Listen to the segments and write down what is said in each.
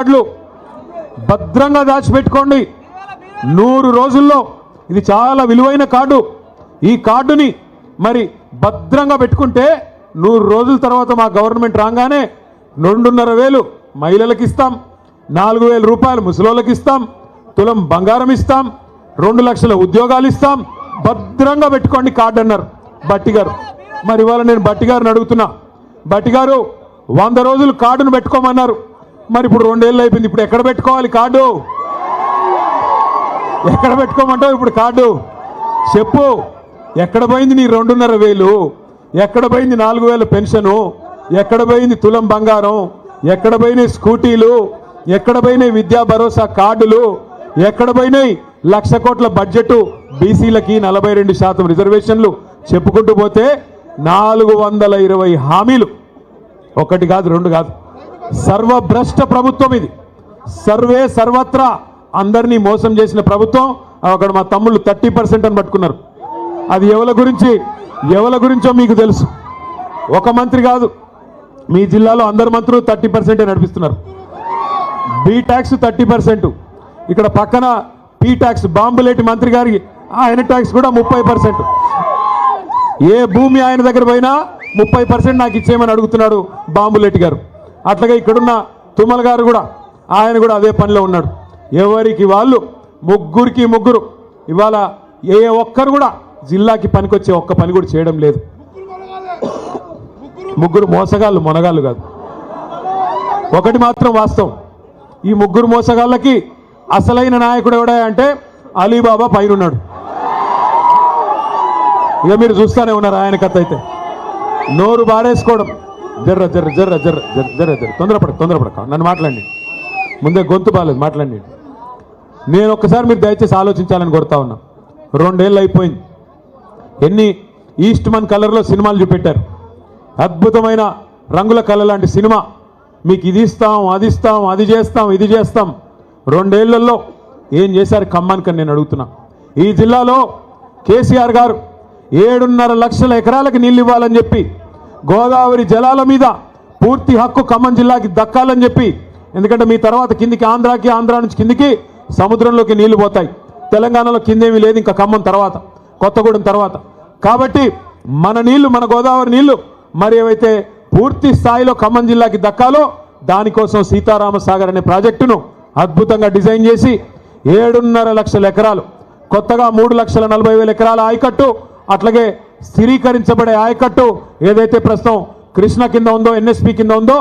కార్డులు భద్రంగా దాచిపెట్టుకోండి. 100 రోజుల్లో ఇది చాలా విలువైన కార్డు. ఈ కార్డుని మరి భద్రంగా పెట్టుకుంటే 100 రోజుల తర్వాత మా గవర్నమెంట్ రాగానే 2,500 మహిళలకు ఇస్తాం, 4,000 రూపాయలు ముసలోళ్ళకి ఇస్తాం, తులం బంగారం ఇస్తాం, 2 లక్షల ఉద్యోగాలు ఇస్తాం. భద్రంగా పెట్టుకోండి కార్డు అన్నారు బట్టి గారు. మరి ఇవాళ నేను బట్టి గారిని అడుగుతున్నా, బట్టి గారు 100 రోజులు కార్డును పెట్టుకోమన్నారు. మరి ఇప్పుడు 2 ఏళ్ళు అయిపోయింది. ఇప్పుడు ఎక్కడ పెట్టుకోవాలి కార్డు? ఎక్కడ పెట్టుకోమంటావు ఇప్పుడు కార్డు? చెప్పు. ఎక్కడ పోయింది నీ 2,500? ఎక్కడ పోయింది 4,000 పెన్షను? ఎక్కడ పోయింది తులం బంగారం? ఎక్కడ పోయినాయి స్కూటీలు? ఎక్కడ పోయినాయి విద్యా భరోసా కార్డులు? ఎక్కడ పోయినాయి 1,00,000 కోట్ల బడ్జెట్ బీసీలకి 42% రిజర్వేషన్లు? చెప్పుకుంటూ పోతే 420 హామీలు. ఒకటి కాదు, 2 కాదు. సర్వభ్రష్ట ప్రభుత్వం ఇది. సర్వత్రా అందరినీ మోసం చేసిన ప్రభుత్వం. అక్కడ మా తమ్ముళ్ళు 30% అని పట్టుకున్నారు. అది ఎవరి గురించో మీకు తెలుసు. ఒక మంత్రి కాదు, మీ జిల్లాలో అందరు మంత్రులు 30% నడిపిస్తున్నారు. B tax 30%. ఇక్కడ పక్కన పి ట్యాక్స్ బాంబులేటి మంత్రి గారి ఆయన ట్యాక్స్ కూడా 30%. ఏ భూమి ఆయన దగ్గర పోయినా 30% నాకు ఇచ్చేయమని అడుగుతున్నాడు బాంబులేటి గారు. అట్లాగే ఇక్కడున్న తుమ్మల గారు కూడా ఆయన కూడా అదే పనిలో ఉన్నాడు. ఎవరికి వాళ్ళు ముగ్గురు ఇవాళ ఏ ఒక్కరు కూడా జిల్లాకి పనికొచ్చే ఒక్క పని కూడా చేయడం లేదు. ముగ్గురు మోసగాళ్ళు, మొనగాళ్ళు కాదు. ఒకటి మాత్రం వాస్తవం, ఈ ముగ్గురు మోసగాళ్ళకి అసలైన నాయకుడు ఎవడా అంటే అలీబాబా పైన ఉన్నాడు. ఇక మీరు చూస్తూనే ఉన్నారు ఆయన కథ. అయితే నోరు బారేసుకోవడం, జర్ర జర్ర జర్ర జర్ర జర్ర జర్ర తొందరపడక నన్ను మాట్లాడండి. ముందే గొంతు బాలేదు, మాట్లాడండి. నేను ఒక్కసారి మీరు దయచేసి ఆలోచించాలని కోరుతా ఉన్నా. 2 ఏళ్ళు అయిపోయింది. ఎన్ని ఈస్ట్ మన్ కలర్లో సినిమాలు చూపెట్టారు. అద్భుతమైన రంగుల కళ లాంటి సినిమా. మీకు ఇది ఇస్తాం, అది ఇస్తాం, అది చేస్తాం, ఇది చేస్తాం. 2 ఏళ్లలో ఏం చేశారు ఖమ్మానికి నేను అడుగుతున్నా. ఈ జిల్లాలో కేసీఆర్ గారు 7.5 లక్షల ఎకరాలకు నీళ్ళు ఇవ్వాలని చెప్పి, గోదావరి జలాల మీద పూర్తి హక్కు ఖమ్మం జిల్లాకి దక్కాలని చెప్పి, ఎందుకంటే మీ తర్వాత కిందికి ఆంధ్ర నుంచి కిందికి సముద్రంలోకి నీళ్లు పోతాయి. తెలంగాణలో కిందేమీ లేదు ఇంకా ఖమ్మం తర్వాత, కొత్తగూడెం తర్వాత. కాబట్టి మన నీళ్లు, మన గోదావరి నీళ్లు మరి ఏవైతే పూర్తి స్థాయిలో ఖమ్మం జిల్లాకి దక్కాలో దానికోసం సీతారామ సాగర్ అనే ప్రాజెక్టును అద్భుతంగా డిజైన్ చేసి 7.5 లక్షల ఎకరాలు, కొత్తగా 3,40,000 ఎకరాల ఆయకట్టు, అట్లాగే స్థిరీకరించబడే ఆయకట్టు ఏదైతే ప్రస్తుతం కృష్ణ కింద ఉందో, ఎన్ఎస్పి కింద ఉందో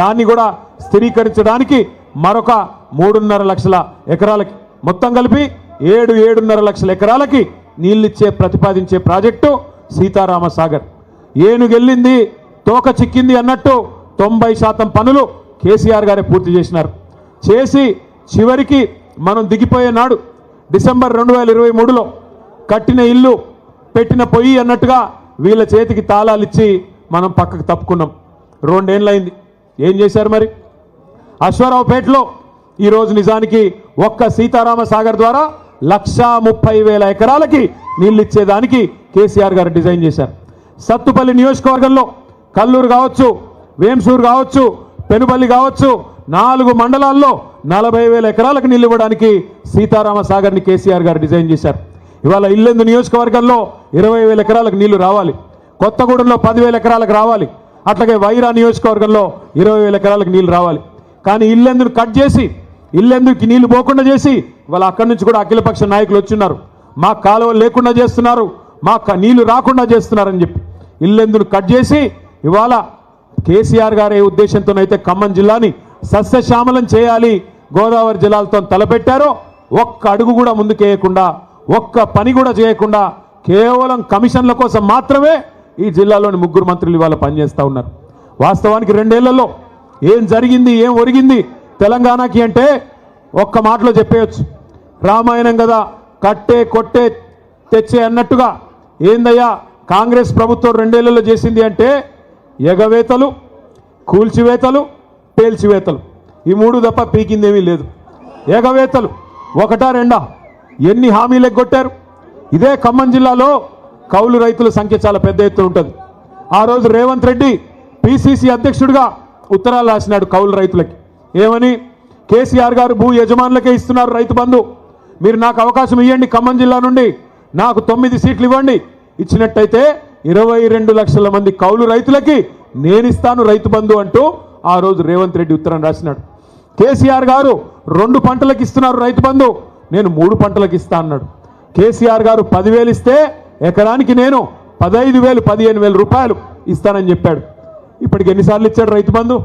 దాన్ని కూడా స్థిరీకరించడానికి మరొక 3.5 లక్షల ఎకరాలకి, మొత్తం కలిపి 7.5 లక్షల ఎకరాలకి నీళ్ళిచ్చే ప్రతిపాదించే ప్రాజెక్టు సీతారామ సాగర్. ఏనుగెళ్ళింది తోక చిక్కింది అన్నట్టు 90% పనులు కేసీఆర్ గారే పూర్తి చేసినారు. చేసి చివరికి మనం దిగిపోయే నాడు డిసెంబర్ 2023లో కట్టిన ఇల్లు పెట్టిన పొయ్యి అన్నట్టుగా వీళ్ళ చేతికి తాళాలు ఇచ్చి మనం పక్కకు తప్పుకున్నాం. 2 ఏళ్ళైంది. ఏం చేశారు మరి? అశ్వారావుపేటలో ఈరోజు నిజానికి ఒక్క సీతారామ సాగర్ ద్వారా 1,30,000 ఎకరాలకి నీళ్ళు ఇచ్చేదానికి కేసీఆర్ గారు డిజైన్ చేశారు. సత్తుపల్లి నియోజకవర్గంలో కల్లూరు కావచ్చు, వేంసూరు కావచ్చు, పెనుపల్లి కావచ్చు, 4 మండలాల్లో 40,000 ఎకరాలకు నీళ్ళు ఇవ్వడానికి సీతారామ సాగర్ని కేసీఆర్ గారు డిజైన్ చేశారు. ఇవాళ ఇల్లెందు నియోజకవర్గంలో 20,000 ఎకరాలకు నీళ్లు రావాలి. కొత్తగూడెంలో 10,000 ఎకరాలకు రావాలి. అట్లాగే వైరా నియోజకవర్గంలో 20,000 ఎకరాలకు నీళ్లు రావాలి. కానీ ఇల్లెందును కట్ చేసి, ఇల్లెందుకి నీళ్లు పోకుండా చేసి ఇవాళ అక్కడి నుంచి కూడా అఖిలపక్ష నాయకులు వచ్చిన్నారు. మా కాలువలు లేకుండా చేస్తున్నారు, మా నీళ్లు రాకుండా చేస్తున్నారని చెప్పి ఇల్లెందును కట్ చేసి ఇవాళ కేసీఆర్ గారు ఏ ఉద్దేశంతోనైతే ఖమ్మం జిల్లాని సస్యశ్యామలం చేయాలి, గోదావరి జలాలతో తలపెట్టారో ఒక్క అడుగు కూడా ముందుకేయకుండా, ఒక్క పని కూడా చేయకుండా కేవలం కమిషన్ల కోసం మాత్రమే ఈ జిల్లాలోని 3 మంత్రులు ఇవాళ పనిచేస్తూ ఉన్నారు. వాస్తవానికి 2 ఏళ్లలో ఏం జరిగింది, ఏం ఒరిగింది తెలంగాణకి అంటే ఒక్క మాటలో చెప్పేయచ్చు. రామాయణం కదా, కట్టే కొట్టే తెచ్చే అన్నట్టుగా ఏందయ్యా కాంగ్రెస్ ప్రభుత్వం 2 ఏళ్లలో చేసింది అంటే ఎగవేతలు, కూల్చివేతలు, పేల్చివేతలు, ఈ 3 తప్ప పీకిందేమీ లేదు. ఎగవేతలు ఒకటా రెండా? ఎన్ని హామీలు ఎగ్గొట్టారు? ఇదే ఖమ్మం జిల్లాలో కౌలు రైతుల సంఖ్య చాలా పెద్ద ఎత్తున ఉంటుంది. ఆ రోజు రేవంత్ రెడ్డి పిసిసి అధ్యక్షుడిగా ఉత్తరాలు రాసినాడు కౌలు రైతులకి. ఏమని? కేసీఆర్ గారు భూ యజమానులకే ఇస్తున్నారు రైతు బంధు. మీరు నాకు అవకాశం ఇవ్వండి, ఖమ్మం జిల్లా నుండి నాకు 9 సీట్లు ఇవ్వండి. ఇచ్చినట్టయితే 22 లక్షల మంది కౌలు రైతులకి నేను ఇస్తాను రైతు బంధు అంటూ ఆ రోజు రేవంత్ రెడ్డి ఉత్తరం రాసినాడు. కేసీఆర్ గారు 2 పంటలకు ఇస్తున్నారు రైతు బంధు, నేను 3 పంటలకు ఇస్తా అన్నాడు. కేసీఆర్ గారు 10,000 ఇస్తే ఎకరానికి నేను 15,000 15,000 రూపాయలు ఇస్తానని చెప్పాడు. ఇప్పటికి ఎన్నిసార్లు ఇచ్చాడు రైతు బంధు?